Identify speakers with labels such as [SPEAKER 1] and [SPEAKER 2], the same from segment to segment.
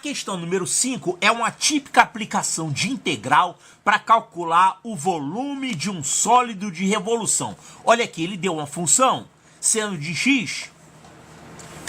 [SPEAKER 1] questão número 5 é uma típica aplicação de integral para calcular o volume de um sólido de revolução. Olha aqui, ele deu uma função seno de x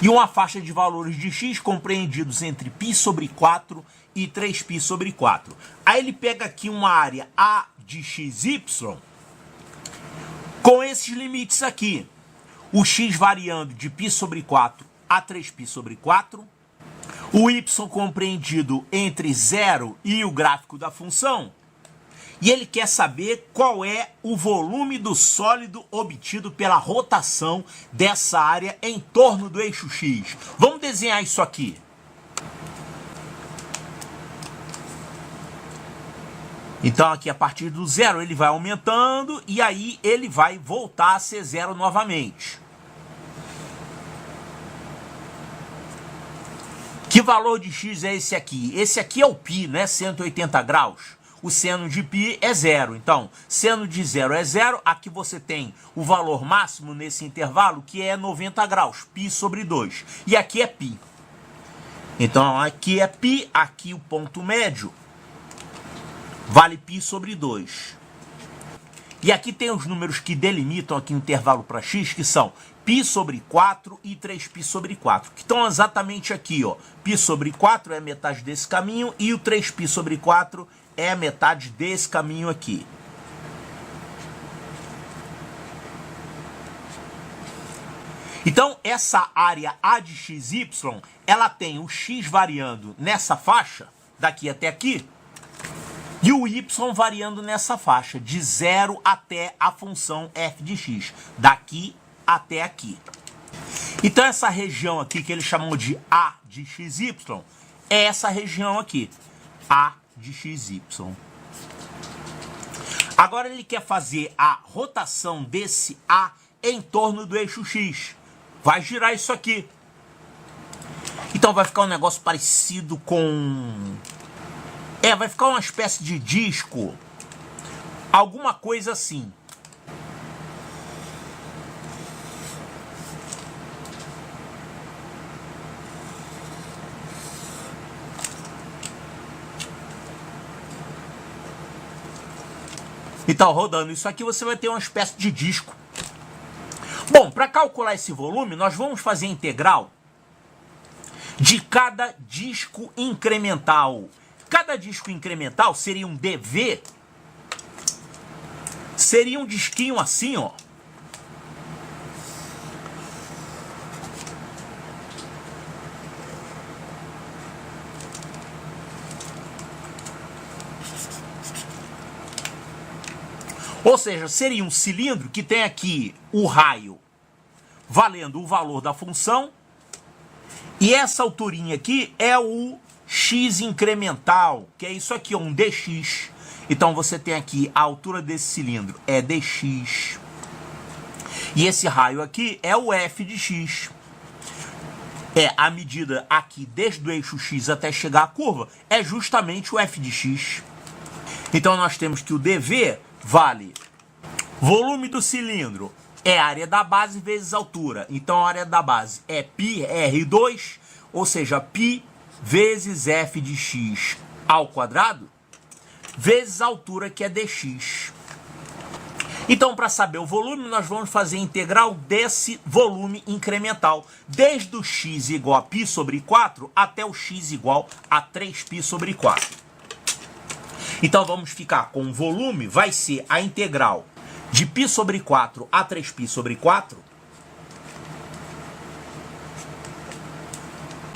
[SPEAKER 1] e uma faixa de valores de x compreendidos entre π sobre 4 e 3π sobre 4. Aí ele pega aqui uma área A de xy com esses limites aqui. O x variando de π sobre 4 a 3π sobre 4. O y compreendido entre 0 e o gráfico da função. E ele quer saber qual é o volume do sólido obtido pela rotação dessa área em torno do eixo x. Vamos desenhar isso aqui. Então aqui a partir do 0 ele vai aumentando e aí ele vai voltar a ser 0 novamente. Que valor de x é esse aqui? Esse aqui é o π, né? 180 graus. O seno de π é 0. Então, seno de 0 é 0. Aqui você tem o valor máximo nesse intervalo, que é 90 graus. π sobre 2. E aqui é π. Então, aqui é π. Aqui o ponto médio vale π sobre 2. E aqui tem os números que delimitam aqui o intervalo para x, que são π sobre 4 e 3π sobre 4, que estão exatamente aqui, ó. π sobre 4 é a metade desse caminho e o 3π sobre 4 é a metade desse caminho aqui. Então, essa área A de xy, ela tem o x variando nessa faixa, daqui até aqui, e o y variando nessa faixa, de 0 até a função f de x, daqui até aqui. Então essa região aqui, que ele chamou de A de xy, é essa região aqui, A de xy. Agora ele quer fazer a rotação desse A em torno do eixo x. Vai girar isso aqui. Então vai ficar um negócio parecido com... vai ficar uma espécie de disco, alguma coisa assim. Então, rodando isso aqui, você vai ter uma espécie de disco. Bom, para calcular esse volume, nós vamos fazer a integral de cada disco incremental. Cada disco incremental seria um dv, seria um disquinho assim, ó. Ou seja, seria um cilindro que tem aqui o raio valendo o valor da função. E essa alturinha aqui é o x incremental, que é isso aqui, um dx. Então você tem aqui a altura desse cilindro é dx. E esse raio aqui é o f de x. É a medida aqui desde o eixo x até chegar à curva, é justamente o f de x. Então nós temos que o dv vale volume do cilindro é a área da base vezes a altura. Então a área da base é π r2, ou seja, π vezes f de x ao quadrado, vezes a altura, que é dx. Então, para saber o volume, nós vamos fazer a integral desse volume incremental, desde o x igual a π sobre 4 até o x igual a 3π sobre 4. Então, vamos ficar com o volume, vai ser a integral de π sobre 4 a 3π sobre 4,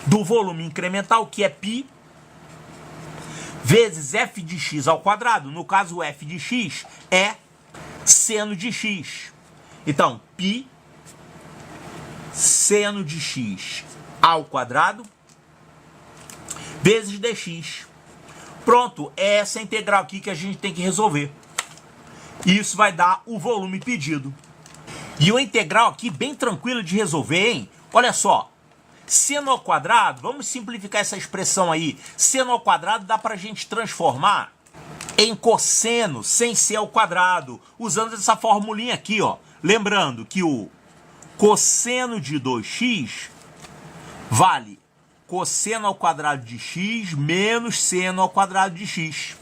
[SPEAKER 1] do volume incremental, que é π, vezes f de x ao quadrado. No caso, o f de x é seno de x. Então, π seno de x ao quadrado vezes dx. Pronto, é essa integral aqui que a gente tem que resolver. Isso vai dar o volume pedido. E uma integral aqui bem tranquila de resolver, hein? Olha só. Seno ao quadrado, vamos simplificar essa expressão aí. Seno ao quadrado dá pra gente transformar em cosseno sem ser ao quadrado, usando essa formulinha aqui, ó. Lembrando que o cosseno de 2x vale cosseno ao quadrado de x menos seno ao quadrado de x.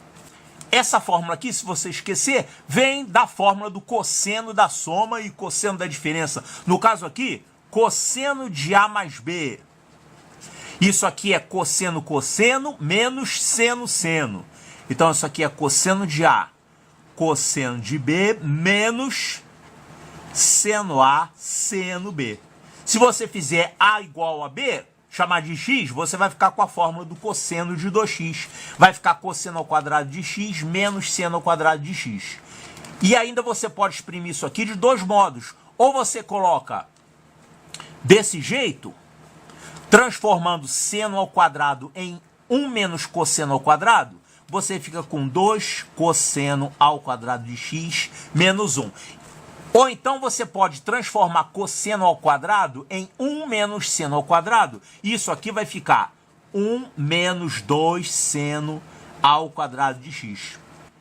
[SPEAKER 1] Essa fórmula aqui, se você esquecer, vem da fórmula do cosseno da soma e cosseno da diferença. No caso aqui, cosseno de A mais B. Isso aqui é cosseno menos seno. Então, isso aqui é cosseno de A, cosseno de B, menos seno A, seno B. Se você fizer A igual a B, chamar de x, você vai ficar com a fórmula do cosseno de 2x. Vai ficar cosseno ao quadrado de x menos seno ao quadrado de x. E ainda você pode exprimir isso aqui de dois modos. Ou você coloca desse jeito, transformando seno ao quadrado em 1 menos cosseno ao quadrado, você fica com 2 cosseno ao quadrado de x menos 1. Ou então você pode transformar cosseno ao quadrado em 1 menos seno ao quadrado. Isso aqui vai ficar 1 menos 2 seno ao quadrado de x.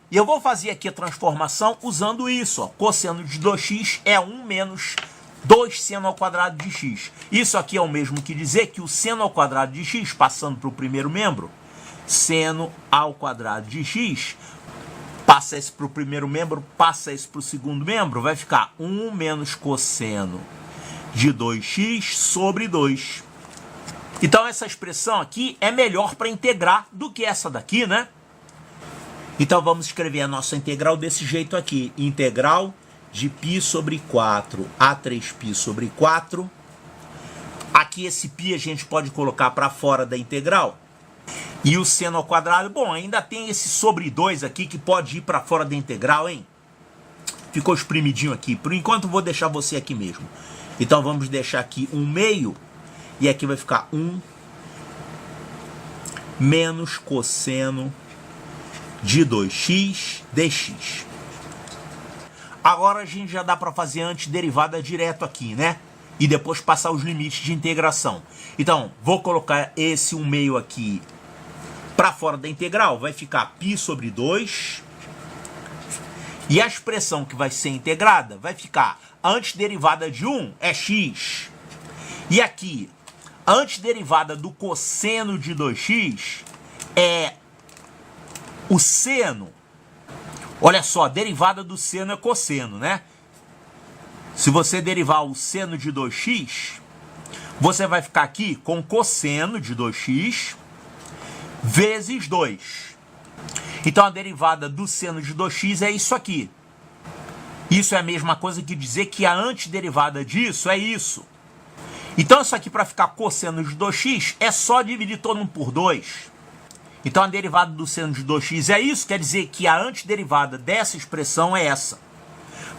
[SPEAKER 1] E eu vou fazer aqui a transformação usando isso. Ó. Cosseno de 2x é 1 menos 2 seno ao quadrado de x. Isso aqui é o mesmo que dizer que o seno ao quadrado de x, passando para o primeiro membro, seno ao quadrado de x, passa esse para o primeiro membro, passa esse para o segundo membro, vai ficar 1 menos cosseno de 2x sobre 2. Então essa expressão aqui é melhor para integrar do que essa daqui, né? Então vamos escrever a nossa integral desse jeito aqui. Integral de π sobre 4 a 3π sobre 4. Aqui esse π a gente pode colocar para fora da integral. E o seno ao quadrado, bom, ainda tem esse sobre 2 aqui que pode ir para fora da integral, hein? Ficou espremidinho aqui. Por enquanto vou deixar você aqui mesmo. Então vamos deixar aqui 1 meio. E aqui vai ficar 1 menos cosseno de 2x dx. Agora a gente já dá para fazer antiderivada direto aqui, né? E depois passar os limites de integração. Então, vou colocar esse 1 meio aqui para fora da integral. Vai ficar π sobre 2. E a expressão que vai ser integrada vai ficar a antiderivada de 1 é x. E aqui, a antiderivada do cosseno de 2x é o seno. Olha só, a derivada do seno é cosseno, né? Se você derivar o seno de 2x, você vai ficar aqui com cosseno de 2x vezes 2. Então a derivada do seno de 2x é isso aqui. Isso é a mesma coisa que dizer que a antiderivada disso é isso. Então isso aqui, para ficar cosseno de 2x, é só dividir todo mundo por 2. Então a derivada do seno de 2x é isso, quer dizer que a antiderivada dessa expressão é essa.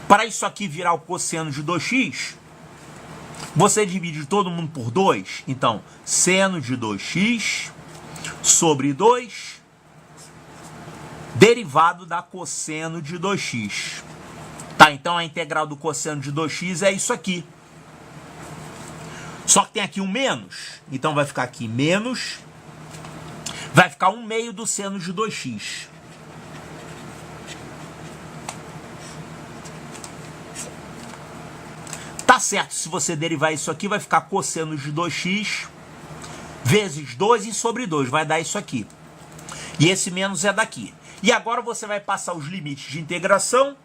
[SPEAKER 1] Para isso aqui virar o cosseno de 2x, você divide todo mundo por 2. Então, seno de 2x sobre 2, derivado da cosseno de 2x. Tá, então a integral do cosseno de 2x é isso aqui. Só que tem aqui um menos, então vai ficar aqui menos, vai ficar 1 meio do seno de 2x. Tá certo, se você derivar isso aqui, vai ficar cosseno de 2x vezes 2 e sobre 2, vai dar isso aqui. E esse menos é daqui. E agora você vai passar os limites de integração.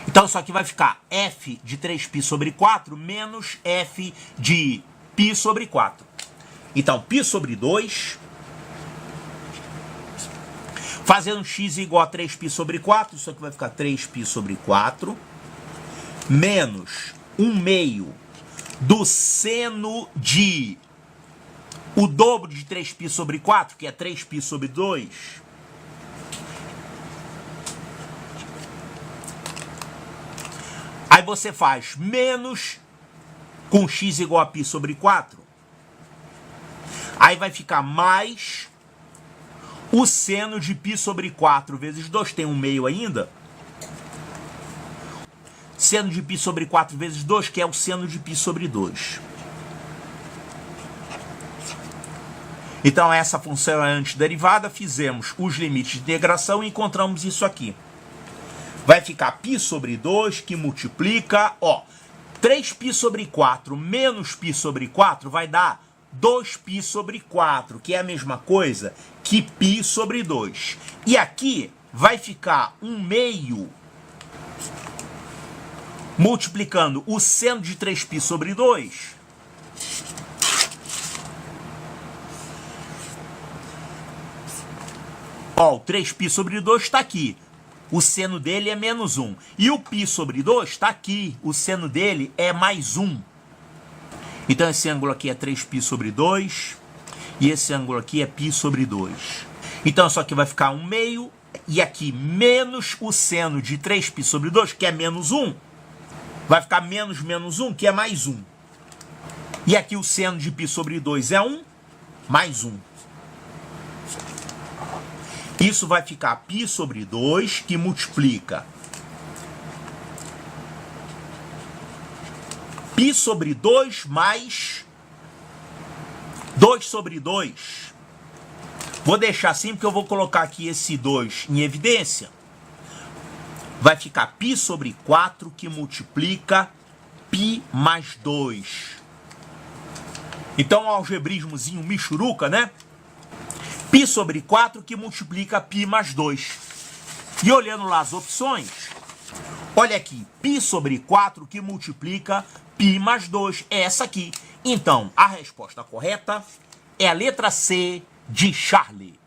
[SPEAKER 1] Então isso aqui vai ficar f de 3π sobre 4 menos f de π sobre 4. Então, π sobre 2... Fazendo x igual a 3π sobre 4, isso aqui vai ficar 3π sobre 4, menos 1 meio do seno de o dobro de 3π sobre 4, que é 3π sobre 2. Aí você faz menos com x igual a π sobre 4. Aí vai ficar mais o seno de π sobre 4 vezes 2, tem 1 meio ainda. Seno de π sobre 4 vezes 2, que é o seno de π sobre 2. Então essa função é antiderivada, fizemos os limites de integração e encontramos isso aqui. Vai ficar π sobre 2 que multiplica, ó, 3π sobre 4 menos π sobre 4 vai dar 2π sobre 4, que é a mesma coisa que π sobre 2. E aqui vai ficar 1/2 multiplicando o seno de 3π sobre 2. Ó, o 3π sobre 2 está aqui. O seno dele é menos 1. E o π sobre 2 está aqui. O seno dele é mais 1. Então esse ângulo aqui é 3π sobre 2. E esse ângulo aqui é π sobre 2. Então isso aqui vai ficar 1/2. E aqui menos o seno de 3π sobre 2, que é menos 1. Vai ficar menos 1, que é mais 1. E aqui o seno de π sobre 2 é 1, mais 1. Isso vai ficar π sobre 2, que multiplica π sobre 2 mais 2 sobre 2. Vou deixar assim porque eu vou colocar aqui esse 2 em evidência. Vai ficar π sobre 4, que multiplica π mais 2. Então, um algebrismozinho michuruca, né? π sobre 4 que multiplica π mais 2. E olhando lá as opções, olha aqui, π sobre 4 que multiplica π mais 2. É essa aqui. Então, a resposta correta é a letra C de Charlie.